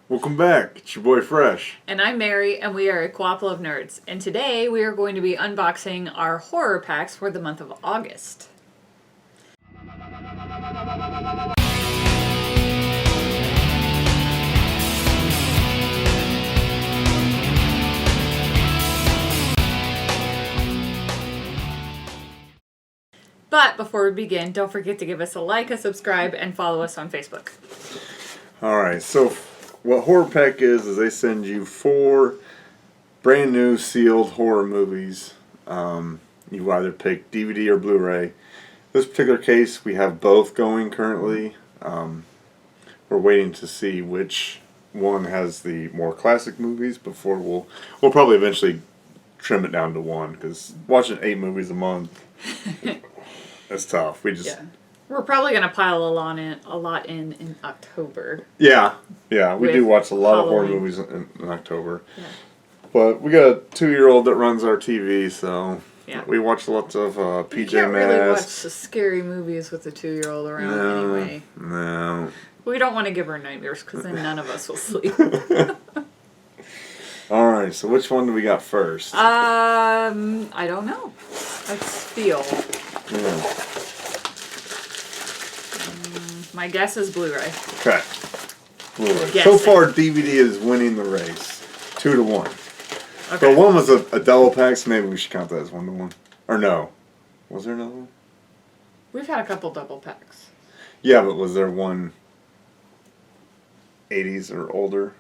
Welcome back. It's your boy Fresh. And I'm Mary, and we are a Co-ople of Nerds. And today we are going to be unboxing our horror packs for the month of August. But before we begin, don't forget to give us a like, a subscribe, and follow us on Facebook. Alright, so what Horror Pack is they send you 4 brand new sealed horror movies. You either pick DVD or Blu-ray. This particular case, we have both going currently. We're waiting to see which one has the more classic movies before we'll probably eventually trim it down to 1, because watching 8 movies a month, it's tough. We're probably going to pile a lot in October. Yeah, we do watch a lot of horror movies in October. Yeah. But we got a 2-year-old that runs our TV, so we watch lots of PJ Masks. You can't really watch the scary movies with a 2-year-old around anyway. No. We don't want to give her nightmares, because then none of us will sleep. Alright, so which one do we got first? I don't know. Let's feel. Yeah. My guess is Blu-ray. Okay. Blu-ray. So far, DVD is winning the race. 2-1. Okay. But one was a double pack, so maybe we should count that as 1-1. Or no. Was there another one? We've had a couple double packs. Yeah, but was there one 80s or older?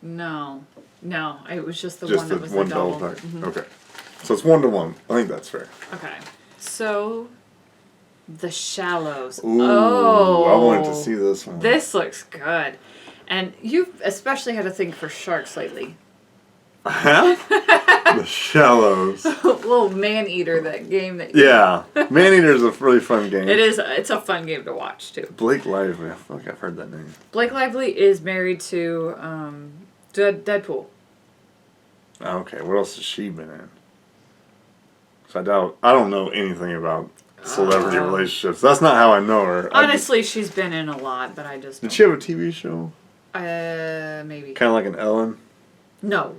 No. It was just the one that was the double pack. Mm-hmm. Okay. So it's 1-1. I think that's fair. Okay. So, The Shallows. Ooh, I wanted to see this one. This looks good. And you've especially had to think for sharks lately. Huh? The Shallows. Little Man-Eater, that game that Man-Eater's a really fun game. It is. It's a fun game to watch, too. Blake Lively. I feel like I've heard that name. Blake Lively is married to Deadpool. Okay, what else has she been in? I don't know anything about celebrity relationships. That's not how I know her. Honestly, she's been in a lot, but I just Did she have a TV show? Maybe. Kind of like an Ellen? No,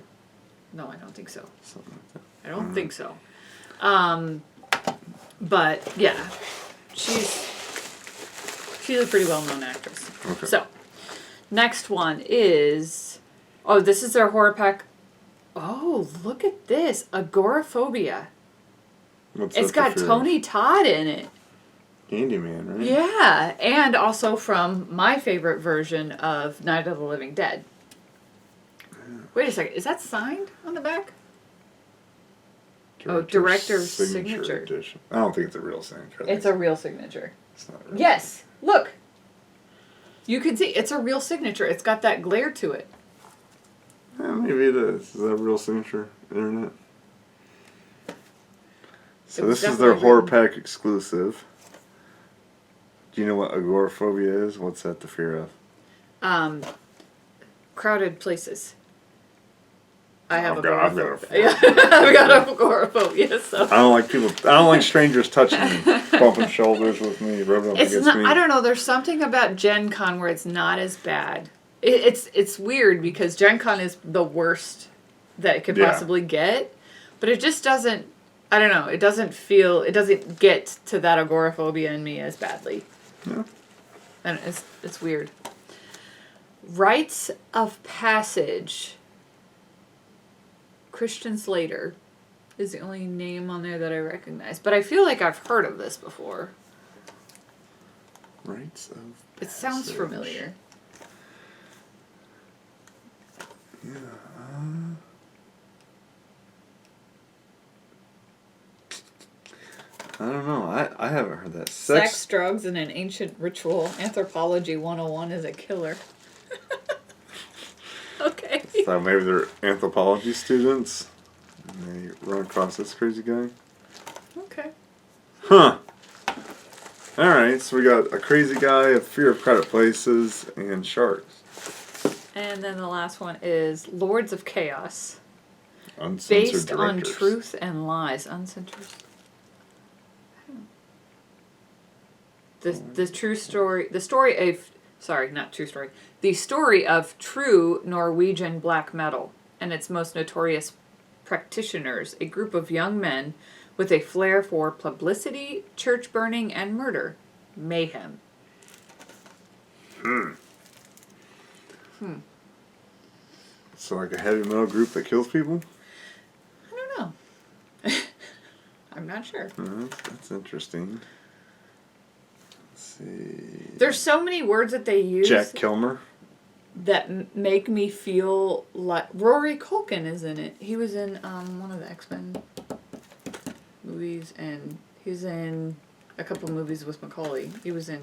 I don't think so. Something like that. I don't think so. But yeah, she's a pretty well-known actress. Okay. So, next one is this is their horror pack. Oh, look at this, Agoraphobia. It's got Tony Todd in it. Candyman, right? Yeah, and also from my favorite version of Night of the Living Dead. Wait a second, is that signed on the back? Director's signature. Edition. I don't think it's a real signature. It's a real signature. It's not real. Yes, look. You can see, it's a real signature. It's got that glare to it. Yeah, maybe it is. Is that a real signature? Internet? So this is their horror pack exclusive. Do you know what agoraphobia is? What's that the fear of? Crowded places. I have agoraphobia. I've got agoraphobia. So I don't like strangers touching me, bumping shoulders with me, rubbing up against me. I don't know. There's something about Gen Con where it's not as bad. It's weird because Gen Con is the worst that it could possibly get, but it just doesn't. I don't know. It doesn't get to that agoraphobia in me as badly. Yeah. And it's weird. Rites of Passage. Christian Slater is the only name on there that I recognize. But I feel like I've heard of this before. Rites of Passage. It sounds familiar. Yeah. I don't know. I haven't heard that. Sex, drugs, and an ancient ritual. Anthropology 101 is a killer. Okay. So maybe they're anthropology students and they run across this crazy guy. Okay. Huh. Alright, so we got a crazy guy, a fear of crowded places, and sharks. And then the last one is Lords of Chaos. Uncensored based directors. on truth and lies. Uncensored. The true story. The story of Sorry, not true story. The story of true Norwegian black metal and its most notorious practitioners, a group of young men with a flair for publicity, church burning, and murder. Mayhem. So like a heavy metal group that kills people? I don't know. I'm not sure. That's interesting. Let's see. There's so many words that they use Jack Kilmer. that make me feel like Rory Culkin is in it. He was in one of the X-Men movies, and he's in a couple movies with Macaulay. He was in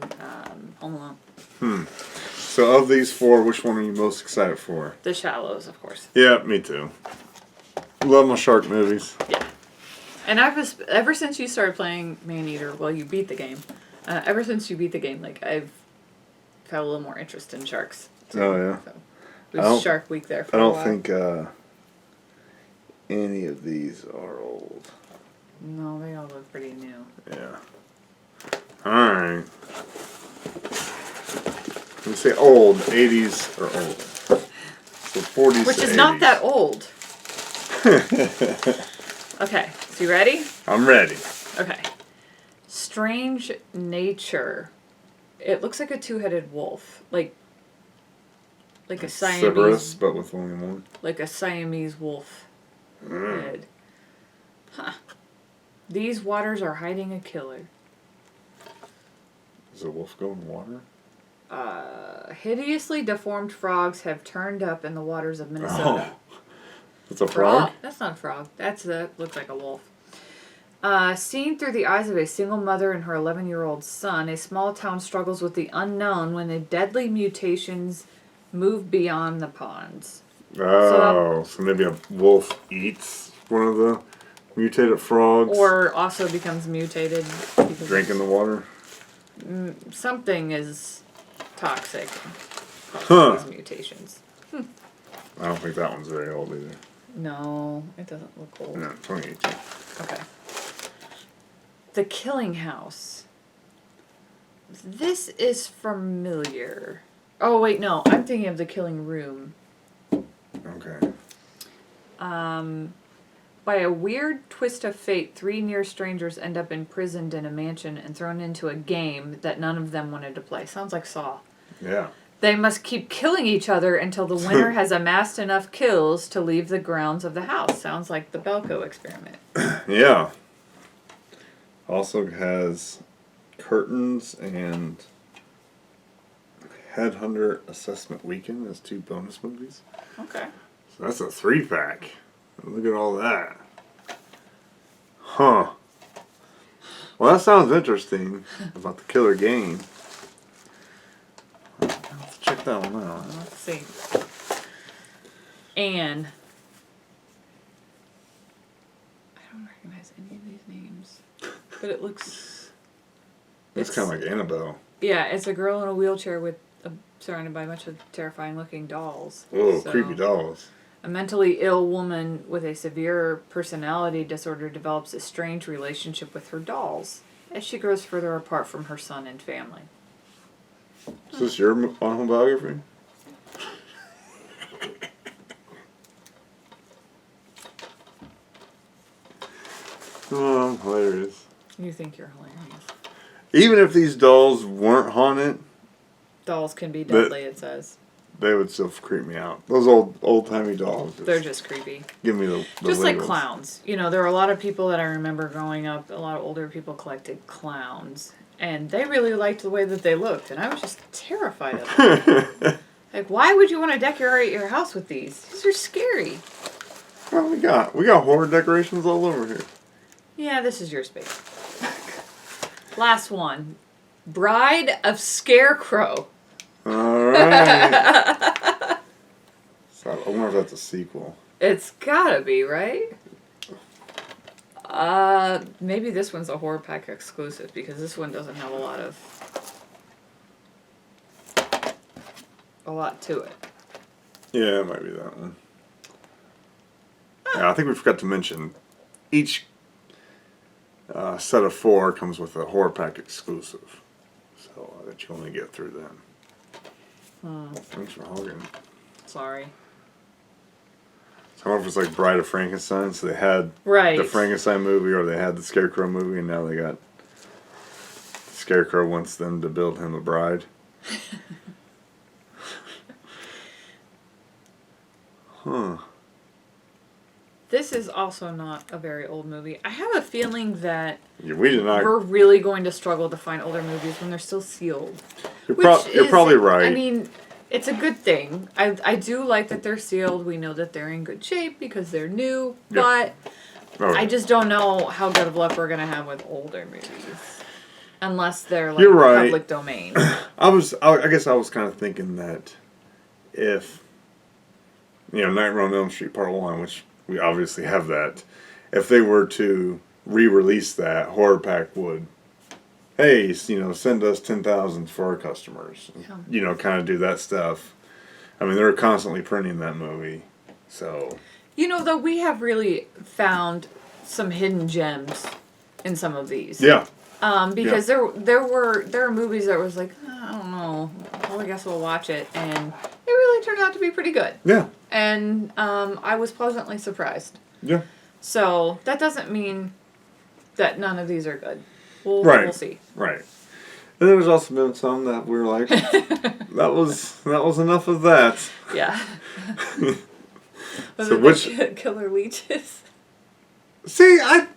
Home Alone. So of these four, which one are you most excited for? The Shallows, of course. Yeah, me too. Love my shark movies. Yeah. And ever since you started playing Maneater, well, you beat the game. Ever since you beat the game, like I've had a little more interest in sharks. Oh yeah. So, it was Shark Week there for I a don't while. think any of these are old. No, they all look pretty new. Yeah. Alright. When you say old, 80s are old. So 40s Which to is 80s. not that old. Okay, so you ready? I'm ready. Okay. Strange Nature. It looks like a two-headed wolf. Like a Cerberus, Siamese, but with only one. like a Siamese wolf head. Huh. These waters are hiding a killer. Does a wolf go in water? Hideously deformed frogs have turned up in the waters of Minnesota. Oh. It's a frog? That's not a frog. That looks like a wolf. Seen through the eyes of a single mother and her 11-year-old son, a small town struggles with the unknown when the deadly mutations move beyond the ponds. Oh, so maybe a wolf eats one of the mutated frogs? Or also becomes mutated. Because drinking the water? something is toxic. Causes these mutations. I don't think that one's very old either. No, it doesn't look old. No, 2018. Okay. The Killing House. This is familiar. Oh, wait, no. I'm thinking of The Killing Room. Okay. By a weird twist of fate, 3 near strangers end up imprisoned in a mansion and thrown into a game that none of them wanted to play. Sounds like Saw. Yeah. They must keep killing each other until the winner has amassed enough kills to leave the grounds of the house. Sounds like the Belko experiment. Yeah. Also has Curtains and Headhunter Assessment Weekend as 2 bonus movies. Okay. So that's a 3-pack. Look at all that. Huh. Well, that sounds interesting about the killer game. Let's check that one out. Let's see. Anne. I don't recognize any of these names. But it looks... It's kind of like Annabelle. Yeah, it's a girl in a wheelchair with surrounded by a bunch of terrifying looking dolls. Oh, So, creepy dolls. A mentally ill woman with a severe personality disorder develops a strange relationship with her dolls as she grows further apart from her son and family. Is this your autobiography? Oh, I'm hilarious. You think you're hilarious. Even if these dolls weren't haunted, Dolls can be deadly, it says. they would still creep me out. Those old-timey dolls. They're just creepy. Give me the Just like wiggles. clowns. You know, there are a lot of people that I remember growing up, a lot of older people collected clowns. And they really liked the way that they looked. And I was just terrified of them. Like, why would you want to decorate your house with these? These are scary. Well, we got horror decorations all over here. Yeah, this is your space. Last one. Bride of Scarecrow. Alright. So I wonder if that's a sequel. It's gotta be, right? Maybe this one's a horror pack exclusive because this one doesn't have a lot to it. Yeah, it might be that one. Yeah, I think we forgot to mention each set of 4 comes with a horror pack exclusive, so that you only get through them. Thanks for hogging. Sorry. So I don't know if it's like Bride of Frankenstein, so they had Right. the Frankenstein movie or they had the Scarecrow movie, and now they got Scarecrow wants them to build him a bride. Huh. This is also not a very old movie. I have a feeling that Yeah, we did not. we're really going to struggle to find older movies when they're still sealed. You're Which probably right. I mean, it's a good thing. I do like that they're sealed. We know that they're in good shape because they're new. Yep. But I just don't know how good of luck we're going to have with older movies. Unless they're like You're right. public domain. I guess I was kind of thinking that if, Nightmare on Elm Street Part 1, which we obviously have that, if they were to re-release that, Horror Pack would, hey, send us 10,000 for our customers. Yeah. Kind of do that stuff. I mean, they're constantly printing that movie, so. Though we have really found some hidden gems in some of these. Yeah. Because there are movies that was like, I don't know, well, I guess we'll watch it, and it really turned out to be pretty good. Yeah. And I was pleasantly surprised. Yeah. So that doesn't mean that none of these are good. Right. We'll see. Right. And there's also been some that we were like, that was enough of that. Yeah. Was So it which the killer leeches? See, I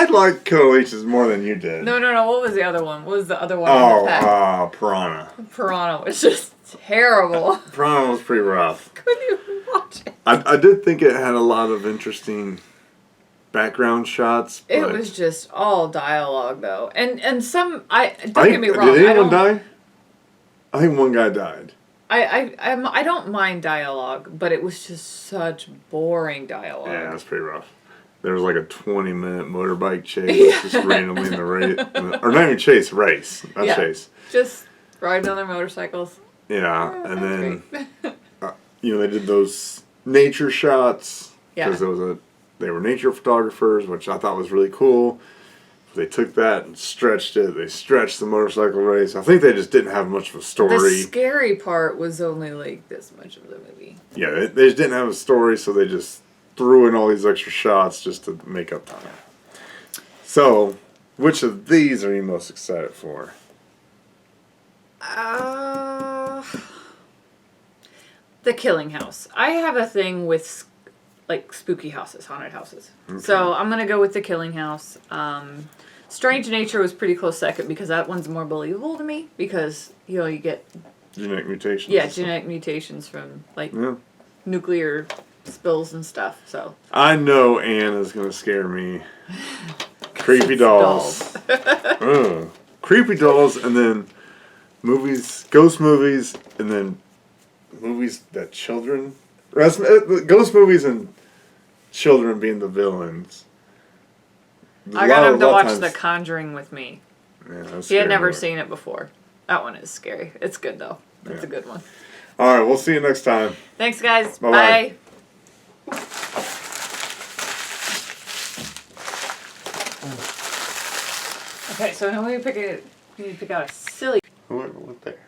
like Killer Leeches more than you did. No. What was the other one? What was the other one? In the pack? Piranha. Piranha was just terrible. Piranha was pretty rough. Couldn't even watch it. I did think it had a lot of interesting background shots. But It was just all dialogue though, and some don't get me wrong. Did anyone die? I think one guy died. I don't mind dialogue, but it was just such boring dialogue. Yeah, that's pretty rough. There was like a 20-minute motorbike chase just randomly in the race. Or not even chase, race. Not chase. Just riding on their motorcycles. Yeah, Oh, and then, great. they did those nature shots. Yeah. Because they were nature photographers, which I thought was really cool. They took that and stretched it. They stretched the motorcycle race. I think they just didn't have much of a story. The scary part was only like this much of the movie. Yeah, they just didn't have a story, so they just threw in all these extra shots just to make up time. So, which of these are you most excited for? The Killing House. I have a thing with like spooky houses, haunted houses. Okay. So I'm gonna go with The Killing House. Strange Nature was pretty close second because that one's more believable to me because you get genetic mutations. Yeah, genetic mutations from like nuclear spills and stuff. So I know Anne is gonna scare me. Creepy dolls. Creepy dolls, and then ghost movies, and then movies that children. Ghost movies and children being the villains. I got him to watch The Conjuring with me. Yeah, that's he had never seen it before. That one is scary. It's good though. It's a good one. All right, we'll see you next time. Thanks, guys. Bye-bye. Bye. Okay, so now we need to pick out a silly. What there?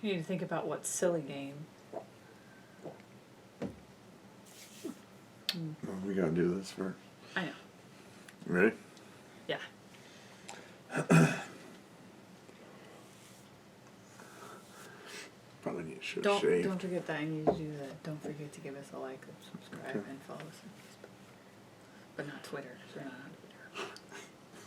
You need to think about what silly game. Well, we gotta do this first. I know. Ready? Yeah. Probably need to Don't shave. forget that I need to do that. Don't forget to give us a like, subscribe, and follow us on Facebook. But not Twitter, because we're not on